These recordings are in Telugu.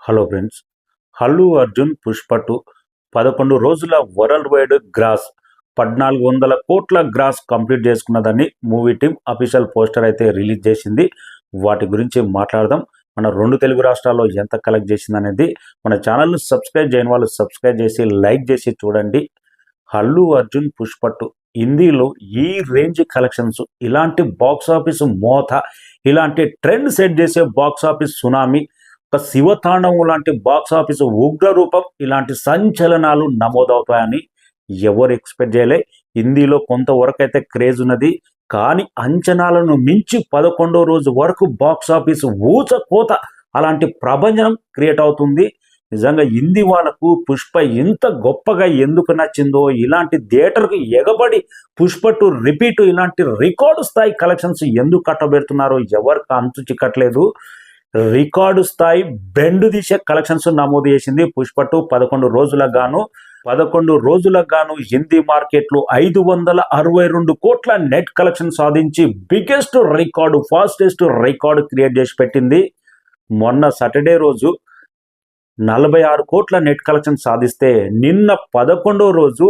Hello friends. అల్లు అర్జున్ పుష్ప 2 11 రోజుల వరల్డ్ వైడ్ గ్రాస్ 1400 కోట్ల గ్రాస్ కంప్లీట్ చేసుకున్నదని మూవీ టీం అఫీషియల్ పోస్టర్ అయితే రిలీజ్ చేసింది. వాటి గురించి మాట్లాడదాం. మన రెండు తెలుగు రాష్ట్రాల్లో ఎంత కలెక్ట్ చేసింది అనేది మన ఛానల్ని సబ్స్క్రైబ్ చేయని వాళ్ళు సబ్స్క్రైబ్ చేసి లైక్ చేసి చూడండి. అల్లు అర్జున్ పుష్ప 2 హిందీలో ఈ రేంజ్ కలెక్షన్స్, ఇలాంటి బాక్స్ ఆఫీస్ మోత, ఇలాంటి ట్రెండ్ సెట్ చేసే బాక్స్ ఆఫీస్ సునామీ, ఒక శివతాండవం లాంటి బాక్స్ ఆఫీస్ ఉగ్ర రూపం, ఇలాంటి సంచలనాలు నమోదవుతాయని ఎవరు ఎక్స్పెక్ట్ చేయలే. హిందీలో కొంతవరకు అయితే క్రేజ్ ఉన్నది, కానీ అంచనాలను మించి 11వ రోజు వరకు బాక్స్ ఆఫీస్ ఊచకోత, అలాంటి ప్రభంజనం క్రియేట్ అవుతుంది. నిజంగా హిందీ వాళ్ళకు పుష్ప ఇంత గొప్పగా ఎందుకు నచ్చిందో, ఇలాంటి థియేటర్కి ఎగబడి పుష్ప 2 రిపీట్ ఇలాంటి రికార్డు స్థాయి కలెక్షన్స్ ఎందుకు కట్టబెడుతున్నారో ఎవరికి అంతు చిక్కట్లేదు. రికార్డు స్థాయి బెండు తీసే కలెక్షన్స్ నమోదు చేసింది పుష్ప 2. 11 రోజులకు గాను హిందీ మార్కెట్లో 562 కోట్ల నెట్ కలెక్షన్ సాధించి biggest record, fastest record create చేసి పెట్టింది. మొన్న సాటర్డే రోజు 46 కోట్ల నెట్ కలెక్షన్ సాధిస్తే నిన్న 11వ రోజు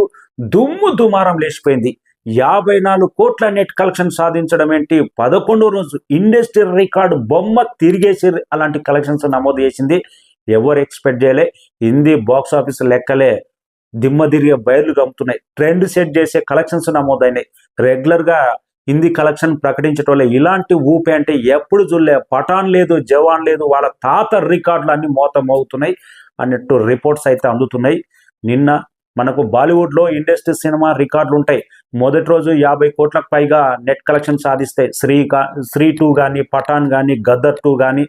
దుమ్ము దుమారం లేచిపోయింది. 54 కోట్ల నెట్ కలెక్షన్ సాధించడం ఏంటి, 11వ రోజు ఇండస్ట్రీ రికార్డు బొమ్మ తిరిగేసి అలాంటి కలెక్షన్స్ నమోదు చేసింది. ఎవరు ఎక్స్పెక్ట్ చేయలే. హిందీ బాక్స్ ఆఫీస్ లెక్కలే దిమ్మ తిరిగే బయర్లు గమ్ముతున్నాయి. ట్రెండ్ సెట్ చేసే కలెక్షన్స్ నమోదైనాయి. రెగ్యులర్గా హిందీ కలెక్షన్ ప్రకటించటోళ్ళే ఇలాంటి ఊపే అంటే ఎప్పుడు చూడలే. పఠాన్ లేదు, జవాన్ లేదు, వాళ్ళ తాత రికార్డులు అన్ని మోతం అవుతున్నాయి అన్నట్టు రిపోర్ట్స్ అయితే అందుతున్నాయి. నిన్న మనకు బాలీవుడ్లో ఇండస్ట్రీ సినిమా రికార్డులు ఉంటాయి. మొదటి రోజు 50 కోట్లకు పైగా నెట్ కలెక్షన్ సాధిస్తే శ్రీ 2 కానీ, పఠాన్ కానీ, గద్దర్ 2 కానీ,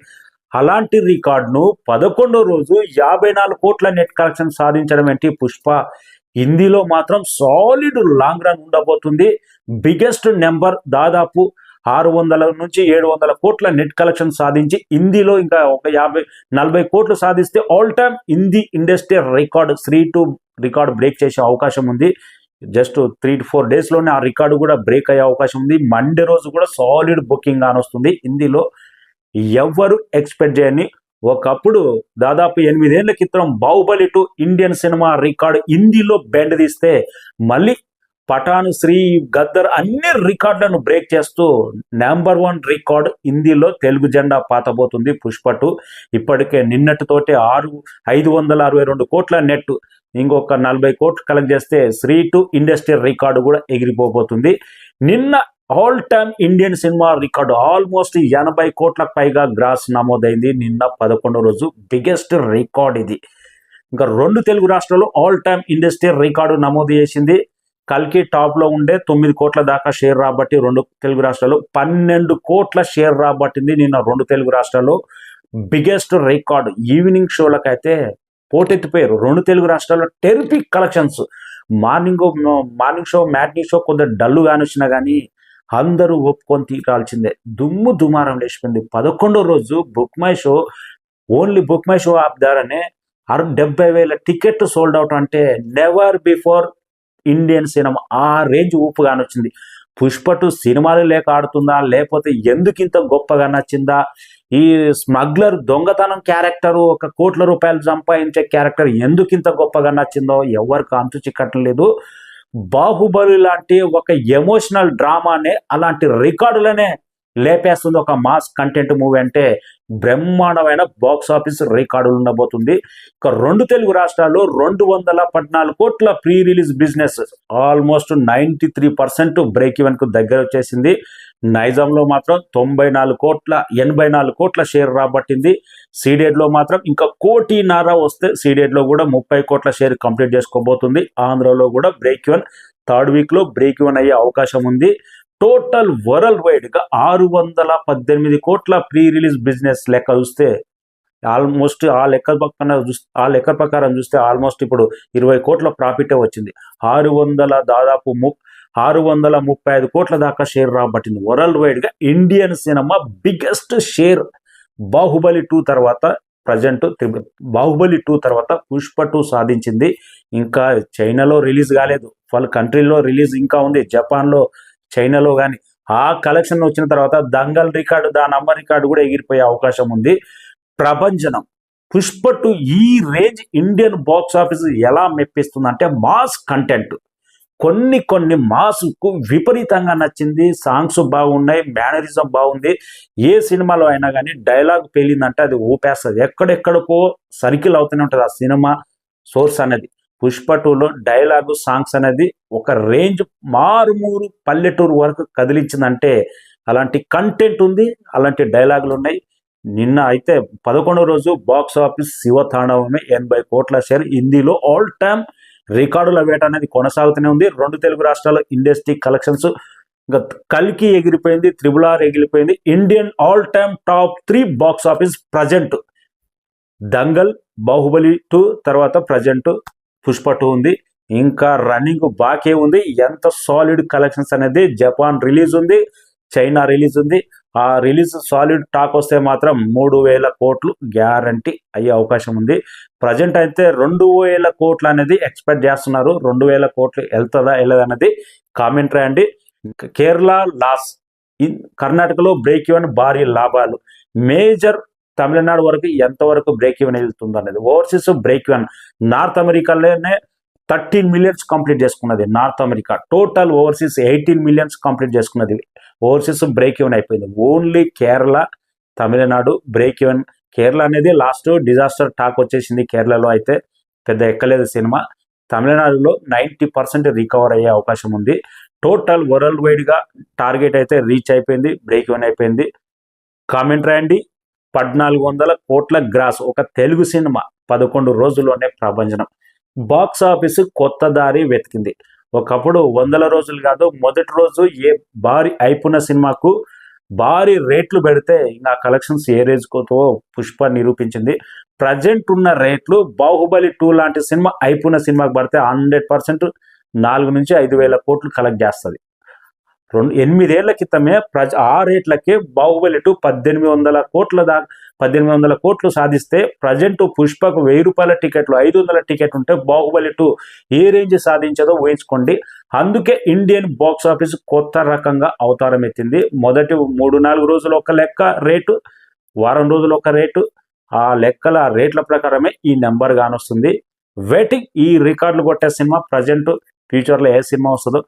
అలాంటి రికార్డును 11వ రోజు 54 కోట్ల నెట్ కలెక్షన్ సాధించడం ఏంటి పుష్ప. హిందీలో మాత్రం సాలిడ్ లాంగ్ రన్ ఉండబోతుంది. బిగ్గెస్ట్ నెంబర్ దాదాపు 600 నుంచి 700 కోట్ల నెట్ కలెక్షన్ సాధించి హిందీలో ఇంకా ఒక 40 కోట్లు సాధిస్తే all time Hindi industry record Stree 2 record break చేసే అవకాశం ఉంది. జస్ట్ 3 to 4 డేస్లోనే ఆ రికార్డు కూడా బ్రేక్ అయ్యే అవకాశం ఉంది. మండే రోజు కూడా సాలిడ్ బుకింగ్ కానొస్తుంది హిందీలో. ఎవ్వరు ఎక్స్పెక్ట్ చేయని, ఒకప్పుడు దాదాపు 8 ఏళ్ల క్రితం బాహుబలి 2 ఇండియన్ సినిమా రికార్డు హిందీలో బెండ్ తీస్తే మళ్ళీ పఠాన్, శ్రీ, గద్దర్ అన్ని రికార్డులను బ్రేక్ చేస్తూ నెంబర్ 1 రికార్డు హిందీలో తెలుగు జెండా పాతబోతుంది పుష్ప 2. ఇప్పటికే నిన్నటితోటి 562 కోట్ల నెట్, ఇంకొక 40 కోట్లు కలెక్ట్ చేస్తే శ్రీ 2 ఇండస్ట్రీ రికార్డు కూడా ఎగిరిపోబోతుంది. నిన్న all time Indian cinema record almost 80 కోట్లకు పైగా గ్రాస్ నమోదైంది. నిన్న 11వ రోజు బిగ్గెస్ట్ రికార్డ్ ఇది. ఇంకా రెండు తెలుగు రాష్ట్రాలు ఆల్ టైమ్ ఇండస్ట్రీ రికార్డు నమోదు చేసింది. కల్కి టాప్లో ఉండే 9 కోట్ల దాకా షేర్ రాబట్టి రెండు తెలుగు రాష్ట్రాలు 12 కోట్ల షేర్ రాబట్టింది నిన్న రెండు తెలుగు రాష్ట్రాల్లో. Biggest record. ఈవినింగ్ షోలకైతే పోటెత్తిపోయారు రెండు తెలుగు రాష్ట్రాల్లో. Terrific collections. Morning show, matinee show కొంత డల్లు కానొచ్చినా కానీ అందరూ ఒప్పుకొని తీరాల్సిందే. దుమ్ము దుమారం లేచిపోయింది. 11వ రోజు book my show, only book my show app ద్వారానే 70,000 టికెట్ సోల్డ్ అవుట్ అంటే నెవర్ బిఫోర్ ఇండియన్ సినిమా. ఆ రేంజ్ ఊపుగా నచ్చింది. పుష్ప 2 సినిమాలు లేక ఆడుతుందా, లేకపోతే ఎందుకు ఇంత గొప్పగా నచ్చిందా, ఈ స్మగ్లర్ దొంగతనం క్యారెక్టరు, 1 కోట్ల రూపాయలు సంపాదించే క్యారెక్టర్ ఎందుకు ఇంత గొప్పగా నచ్చిందో ఎవరికి అంతు చిక్కట్లేదు. బాహుబలి లాంటి ఒక ఎమోషనల్ డ్రామానే అలాంటి రికార్డులనే లేపేస్తుంది. ఒక మాస్ కంటెంట్ మూవీ అంటే బ్రహ్మాండమైన బాక్స్ ఆఫీస్ రికార్డులు ఉండబోతుంది. ఇక రెండు తెలుగు రాష్ట్రాల్లో 214 కోట్ల pre release business almost 93% break even కు దగ్గర వచ్చేసింది. నైజాంలో మాత్రం 84 కోట్ల షేర్ రాబట్టింది. సీడెడ్లో మాత్రం ఇంకా 1.5 కోటి వస్తే సీడెడ్లో కూడా 30 కోట్ల షేర్ కంప్లీట్ చేసుకోబోతుంది. ఆంధ్రలో కూడా బ్రేక్ ఈవెన్ థర్డ్ వీక్లో బ్రేక్ ఈవెన్ అయ్యే అవకాశం ఉంది. టోటల్ వరల్డ్ వైడ్గా 618 కోట్ల ప్రీ రిలీజ్ బిజినెస్ లెక్క చూస్తే ఆల్మోస్ట్ ఆ లెక్క ప్రకారం చూస్తే ఆల్మోస్ట్ ఇప్పుడు 20 కోట్ల ప్రాఫిటే వచ్చింది. 635 కోట్ల దాకా షేర్ రాబట్టింది. వరల్డ్ వైడ్గా Indian cinema biggest share Baahubali 2 తర్వాత బాహుబలి 2 తర్వాత పుష్ప 2 సాధించింది. ఇంకా చైనాలో రిలీజ్ కాలేదు, వాళ్ళ కంట్రీలో రిలీజ్ ఇంకా ఉంది, జపాన్లో, చైనాలో. కానీ ఆ కలెక్షన్ వచ్చిన తర్వాత దంగల్ రికార్డు, దాని నంబర్ రికార్డు కూడా ఎగిరిపోయే అవకాశం ఉంది. ప్రభంజనం పుష్ప టు ఈ రేంజ్ ఇండియన్ బాక్స్ ఆఫీస్ ఎలా మెప్పిస్తుందంటే మాస్ కంటెంట్, కొన్ని మాస్కు విపరీతంగా నచ్చింది. సాంగ్స్ బాగున్నాయి, మేనరిజం బాగుంది. ఏ సినిమాలో అయినా కానీ డైలాగ్ పేలిందంటే అది ఊపేస్తుంది. ఎక్కడెక్కడికో సర్కిల్ అవుతూనే ఉంటుంది ఆ సినిమా సోర్స్ అనేది. పుష్ప 2లో డైలాగు సాంగ్స్ అనేది ఒక రేంజ్ మారుమూరు పల్లెటూరు వరకు కదిలించిందంటే అలాంటి కంటెంట్ ఉంది, అలాంటి డైలాగులు ఉన్నాయి. నిన్న అయితే 11వ రోజు బాక్స్ ఆఫీస్ శివతాండవమే 80 కోట్ల షేర్. హిందీలో ఆల్ టైమ్ రికార్డుల వేట అనేది కొనసాగుతూనే ఉంది. 2 తెలుగు రాష్ట్రాల ఇండస్ట్రీ కలెక్షన్స్ ఇంకా కల్కి ఎగిరిపోయింది, RRR ఎగిరిపోయింది. Indian all time top 3 box office present Dangal, Baahubali 2 తర్వాత ప్రజెంట్ పుష్ప 2 ఉంది. ఇంకా రన్నింగ్ బాకే ఉంది. ఎంత సాలిడ్ కలెక్షన్స్ అనేది జపాన్ రిలీజ్ ఉంది, చైనా రిలీజ్ ఉంది. ఆ రిలీజ్ సాలిడ్ టాక్ వస్తే మాత్రం 3000 కోట్లు గ్యారంటీ అయ్యే అవకాశం ఉంది. ప్రజెంట్ అయితే 2000 కోట్లు అనేది ఎక్స్పెక్ట్ చేస్తున్నారు. 2000 కోట్లు వెళ్తుందా వెళ్ళదన్నది కామెంట్ రాయండి. కేరళ లాస్, కర్ణాటకలో బ్రేక్ ఈవెన్, భారీ లాభాలు. మేజర్ తమిళనాడు వరకు ఎంతవరకు బ్రేక్ ఈవెన్ వెళ్తుంది అనేది. ఓవర్సీస్ బ్రేక్ ఈవెన్ నార్త్ అమెరికాలోనే 13 మిలియన్స్ కంప్లీట్ చేసుకున్నది north America. Total overseas 18 millions complete చేసుకున్నది. ఓవర్సీస్ బ్రేక్ ఈవెన్ అయిపోయింది. Only Kerala, Tamil Nadu break even. Kerala అనేది లాస్ట్ డిజాస్టర్ టాక్ వచ్చేసింది. కేరళలో అయితే పెద్ద ఎక్కలేదు సినిమా. తమిళనాడులో 90% రికవర్ అయ్యే అవకాశం ఉంది. టోటల్ వరల్డ్ వైడ్గా టార్గెట్ అయితే రీచ్ అయిపోయింది, బ్రేక్ ఈవెన్ అయిపోయింది. కామెంట్ రాయండి. 1400 కోట్ల గ్రాస్ ఒక తెలుగు సినిమా 11 రోజుల్లోనే ప్రభంజనం. బాక్స్ ఆఫీసు కొత్త దారి వెతికింది. ఒకప్పుడు 100 రోజులు కాదు, మొదటి రోజు ఏ భారీ అయిపోయిన సినిమాకు భారీ రేట్లు పెడితే ఇంకా కలెక్షన్స్ ఏ రేజ్కోతో పుష్ప నిరూపించింది. ప్రజెంట్ ఉన్న రేట్లు బాహుబలి 2 లాంటి సినిమా అయిపోయిన సినిమాకి పడితే 100% 4 నుంచి 5,000 కోట్లు కలెక్ట్ చేస్తుంది. 8 ఏళ్ల క్రితమే ఆ రేట్లకే బాహుబలి 2 1800 కోట్ల దాకా 1800 కోట్లు సాధిస్తే ప్రజెంట్ పుష్పకు 1000 రూపాయల టికెట్లు 500 టికెట్ ఉంటే బాహుబలి 2 ఏ రేంజ్ సాధించదో ఊహించుకోండి. అందుకే ఇండియన్ బాక్స్ ఆఫీస్ కొత్త రకంగా అవతారం ఎత్తింది. మొదటి 3-4 రోజులు ఒక లెక్క రేటు, వారం రోజులు ఒక రేటు. ఆ లెక్కల రేట్ల ప్రకారమే ఈ నెంబర్ కానొస్తుంది. వెయిటింగ్ ఈ రికార్డులు కొట్టే సినిమా ప్రజెంట్ ఫ్యూచర్లో ఏ సినిమా వస్తుందో